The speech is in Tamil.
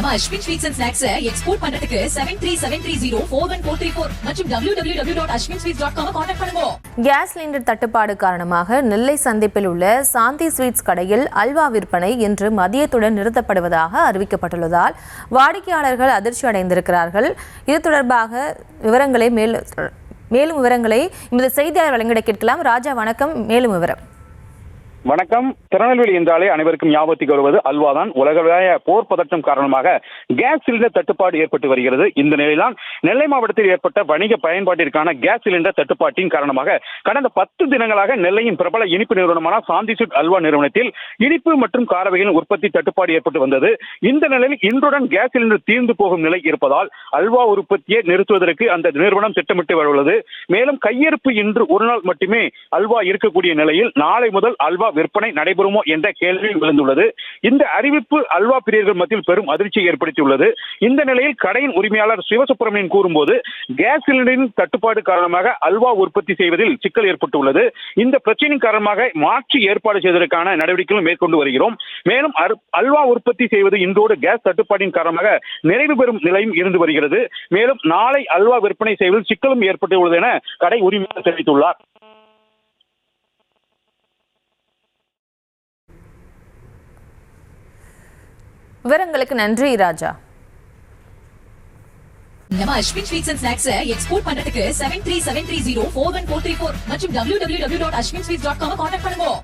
நம்ம Ashwin sweets and snacks export பண்றதுக்கு 7373041434 மற்றும் www.ashwinsweets.com கான்டாக்ட் பண்ணுங்க. கேஸ் சிலிண்டர் தட்டுப்பாடு காரணமாக நெல்லை சந்திப்பில் உள்ள சாந்தி ஸ்வீட்ஸ் கடையில் அல்வா விற்பனை இன்று மதியத்துடன் நிறுத்தப்படுவதாக அறிவிக்கப்பட்டுள்ளதால் வாடிக்கையாளர்கள் அதிர்ச்சி அடைந்திருக்கிறார்கள். இது தொடர்பாக மேலும் விவரங்களை இந்த செய்தியாளர் வழங்கிட கேட்கலாம். ராஜா வணக்கம், மேலும் விவரம். வணக்கம். திருநெல்வேலி என்றாலே அனைவருக்கும் ஞாபகத்துக்கு வருவது அல்வாதான். உலகளாவிய போர் பதட்டம் காரணமாக கேஸ் சிலிண்டர் தட்டுப்பாடு ஏற்பட்டு வருகிறது. இந்த நிலையில்தான் நெல்லை மாவட்டத்தில் ஏற்பட்ட வணிக பயன்பாட்டிற்கான கேஸ் சிலிண்டர் தட்டுப்பாட்டின் காரணமாக கடந்த 10 தினங்களாக நெல்லையின் பிரபல இனிப்பு நிறுவனமான சாந்தி ஸ்வீட் அல்வா நிறுவனத்தில் இனிப்பு மற்றும் கார வகைகளின் உற்பத்தி தட்டுப்பாடு ஏற்பட்டு வந்தது. இந்த நிலையில் இன்றுடன் கேஸ் சிலிண்டர் தீர்ந்து போகும் நிலை இருப்பதால் அல்வா உற்பத்தியை நிறுத்துவதற்கு அந்த நிறுவனம் திட்டமிட்டு வருகிறது. மேலும் கையிருப்பு இன்று ஒரு நாள் மட்டுமே அல்வா இருக்கக்கூடிய நிலையில் நாளை முதல் அல்வா விற்பனை நடைபெறுமோ என்ற கேள்வி விழுந்துள்ளது. இந்த அறிவிப்பு அல்வா பிரியர்கள் மத்தியில் பெரும் அதிர்ச்சியை ஏற்படுத்தியுள்ளது. இந்த நிலையில் கடையின் உரிமையாளர் சிவசுப்பிரமணியன் கூறும்போது, கேஸ் சிலிண்டரின் தட்டுப்பாடு காரணமாக அல்வா உற்பத்தி செய்வதில் சிக்கல் ஏற்பட்டுள்ளது. இந்த பிரச்சனையின் காரணமாக மாற்றி ஏற்பாடு செய்வதற்கான நடவடிக்கைகளும் மேற்கொண்டு வருகிறோம். மேலும் அல்வா உற்பத்தி செய்வது இன்றோடு கேஸ் தட்டுப்பாட்டின் காரணமாக நிறைவு பெறும் நிலையும் இருந்து வருகிறது. மேலும் நாளை அல்வா விற்பனை செய்வதில் சிக்கலும் ஏற்பட்டுள்ளது என கடை உரிமையாளர் தெரிவித்துள்ளார். விவரங்களுக்கு நன்றி ராஜா. நம்ம Ashwin sweets and snacks export பண்றதுக்கு 7373041434 மற்றும் www.ashwinsweets.com கான்டாக்ட் பண்ணுங்க.